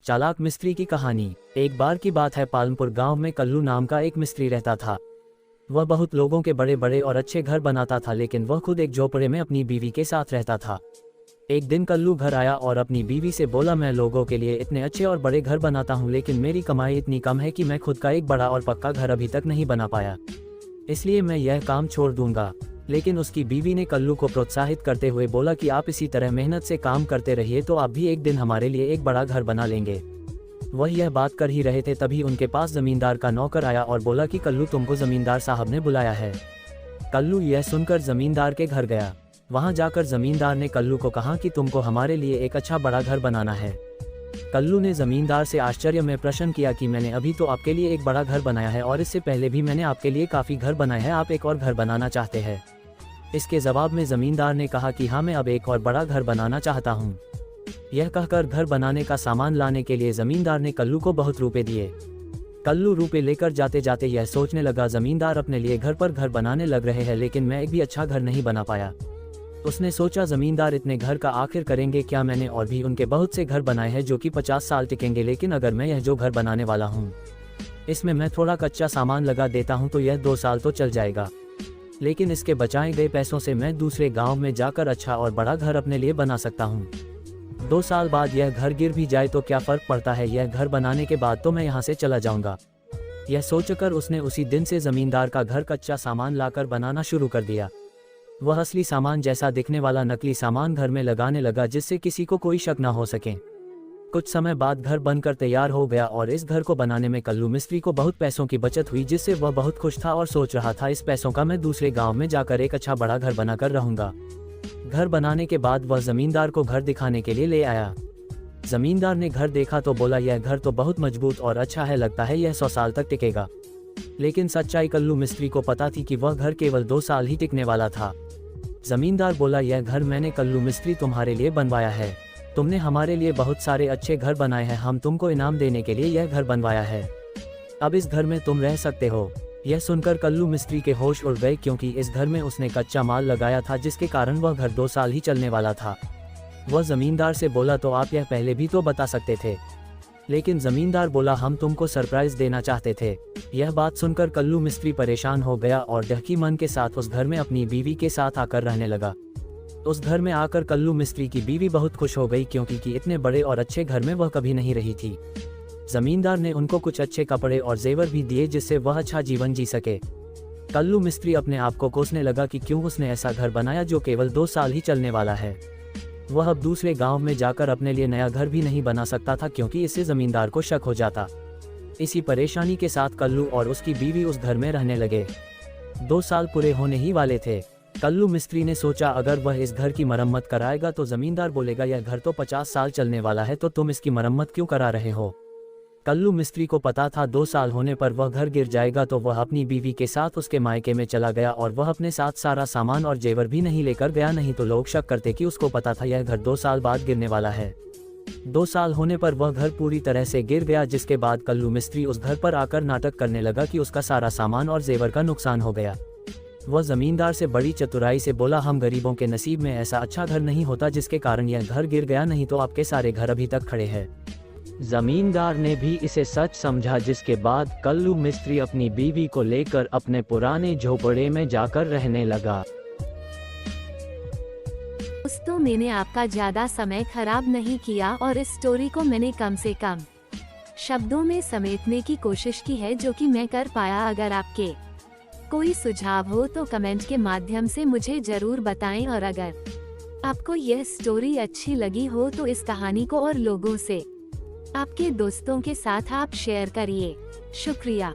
चालाक मिस्त्री की कहानी। एक बार की बात है, पालमपुर गांव में कल्लू नाम का एक मिस्त्री रहता था। वह बहुत लोगों के बड़े बड़े और अच्छे घर बनाता था, लेकिन वह खुद एक झोपड़े में अपनी बीवी के साथ रहता था। एक दिन कल्लू घर आया और अपनी बीवी से बोला, मैं लोगों के लिए इतने अच्छे और बड़े घर बनाता हूँ, लेकिन मेरी कमाई इतनी कम है कि मैं खुद का एक बड़ा और पक्का घर अभी तक नहीं बना पाया, इसलिए मैं यह काम छोड़ दूंगा। लेकिन उसकी बीवी ने कल्लू को प्रोत्साहित करते हुए बोला कि आप इसी तरह मेहनत से काम करते रहिए तो आप भी एक दिन हमारे लिए एक बड़ा घर बना लेंगे। वह यह बात कर ही रहे थे, तभी उनके पास जमींदार का नौकर आया और बोला कि कल्लू, तुमको जमींदार साहब ने बुलाया है। कल्लू यह सुनकर जमींदार के घर गया। वहां जाकर जमींदार ने कल्लू को कहा कि तुमको हमारे लिए एक अच्छा बड़ा घर बनाना है। कल्लू ने जमींदार से आश्चर्य में प्रश्न किया कि मैंने अभी तो आपके लिए एक बड़ा घर बनाया है और इससे पहले भी मैंने आपके लिए काफ़ी घर बनाए हैं, आप एक और घर बनाना चाहते हैं? इसके जवाब में जमींदार ने कहा कि हाँ, मैं अब एक और बड़ा घर बनाना चाहता हूँ। यह कहकर घर बनाने का सामान लाने के लिए जमींदार ने कल्लू को बहुत रुपए दिए। कल्लू रुपए लेकर जाते जाते यह सोचने लगा, जमींदार अपने लिए घर पर घर बनाने लग रहे हैं, लेकिन मैं एक भी अच्छा घर नहीं बना पाया। उसने सोचा, जमींदार इतने घर का आखिर करेंगे क्या? मैंने और भी उनके बहुत से घर बनाए हैं जो कि 50 साल टिकेंगे, लेकिन अगर मैं यह जो घर बनाने वाला हूँ इसमें मैं थोड़ा कच्चा सामान लगा देता हूँ तो यह 2 साल तो चल जाएगा, लेकिन इसके बचाए गए पैसों से मैं दूसरे गांव में जाकर अच्छा और बड़ा घर अपने लिए बना सकता हूँ। 2 साल बाद यह घर गिर भी जाए तो क्या फर्क पड़ता है, यह घर बनाने के बाद तो मैं यहाँ से चला जाऊंगा। यह सोचकर उसने उसी दिन से जमींदार का घर कच्चा सामान लाकर बनाना शुरू कर दिया। वह असली सामान जैसा दिखने वाला नकली सामान घर में लगाने लगा, जिससे किसी को कोई शक न हो सके। कुछ समय बाद घर बनकर तैयार हो गया और इस घर को बनाने में कल्लू मिस्त्री को बहुत पैसों की बचत हुई, जिससे वह बहुत खुश था और सोच रहा था, इस पैसों का मैं दूसरे गांव में जाकर एक अच्छा बड़ा घर बनाकर रहूंगा। घर बनाने के बाद वह जमींदार को घर दिखाने के लिए ले आया। जमींदार ने घर देखा तो बोला, यह घर तो बहुत मजबूत और अच्छा है, लगता है यह 100 साल तक टिकेगा। लेकिन सच्चाई कल्लू मिस्त्री को पता थी कि वह घर केवल 2 साल ही टिकने वाला था। जमींदार बोला, यह घर मैंने कल्लू मिस्त्री तुम्हारे लिए बनवाया है। तुमने हमारे लिए बहुत सारे अच्छे घर बनाए हैं, हम तुमको इनाम देने के लिए यह घर बनवाया है। अब इस घर में तुम रह सकते हो। यह सुनकर कल्लू मिस्त्री के होश उड़ गए, क्योंकि इस घर में उसने कच्चा माल लगाया था, जिसके कारण वह घर 2 साल ही चलने वाला था। वह जमींदार से बोला, तो आप यह पहले भी तो बता सकते थे। लेकिन जमींदार बोला, हम तुमको सरप्राइज देना चाहते थे। यह बात सुनकर कल्लू मिस्त्री परेशान हो गया और डहकी मन के साथ उस घर में अपनी बीवी के साथ आकर रहने लगा। उस घर में आकर कल्लू मिस्त्री की बीवी बहुत खुश हो गई, क्योंकि इतने बड़े और अच्छे घर में वह कभी नहीं रही थी। जमींदार ने उनको कुछ अच्छे कपड़े और जेवर भी दिए, जिससे वह अच्छा जीवन जी सके। कल्लू मिस्त्री अपने आप को कोसने लगा कि क्यों उसने ऐसा घर बनाया जो केवल 2 साल ही चलने वाला है। वह अब दूसरे गांव में जाकर अपने लिए नया घर भी नहीं बना सकता था, क्योंकि इससे जमींदार को शक हो जाता। इसी परेशानी के साथ कल्लू और उसकी बीवी उस घर में रहने लगे। 2 साल पूरे होने ही वाले थे। कल्लू मिस्त्री ने सोचा, अगर वह इस घर की मरम्मत कराएगा तो जमींदार बोलेगा, यह घर तो 50 साल चलने वाला है, तो तुम इसकी मरम्मत क्यों करा रहे हो? कल्लू मिस्त्री को पता था 2 साल होने पर वह घर गिर जाएगा, तो वह अपनी बीवी के साथ उसके मायके में चला गया और वह अपने साथ सारा सामान और जेवर भी नहीं लेकर गया, नहीं तो लोग शक करते कि उसको पता था यह घर 2 साल बाद गिरने वाला है। 2 साल होने पर वह घर पूरी तरह से गिर गया, जिसके बाद कल्लू मिस्त्री उस घर पर आकर नाटक करने लगा कि उसका सारा सामान और जेवर का नुकसान हो गया। वह जमींदार से बड़ी चतुराई से बोला, हम गरीबों के नसीब में ऐसा अच्छा घर नहीं होता जिसके कारण यह घर गिर गया, नहीं तो आपके सारे घर अभी तक खड़े हैं। जमींदार ने भी इसे सच समझा, जिसके बाद कल्लू मिस्त्री अपनी बीवी को लेकर अपने पुराने झोपड़े में जाकर रहने लगा। दोस्तों, मैंने आपका ज्यादा समय खराब नहीं किया और इस स्टोरी को मैंने कम से कम शब्दों में समेटने की कोशिश की है, जो कि मैं कर पाया। अगर आपके कोई सुझाव हो तो कमेंट के माध्यम से मुझे जरूर बताएं, और अगर आपको यह स्टोरी अच्छी लगी हो तो इस कहानी को और लोगों से, आपके दोस्तों के साथ आप शेयर करिए। शुक्रिया।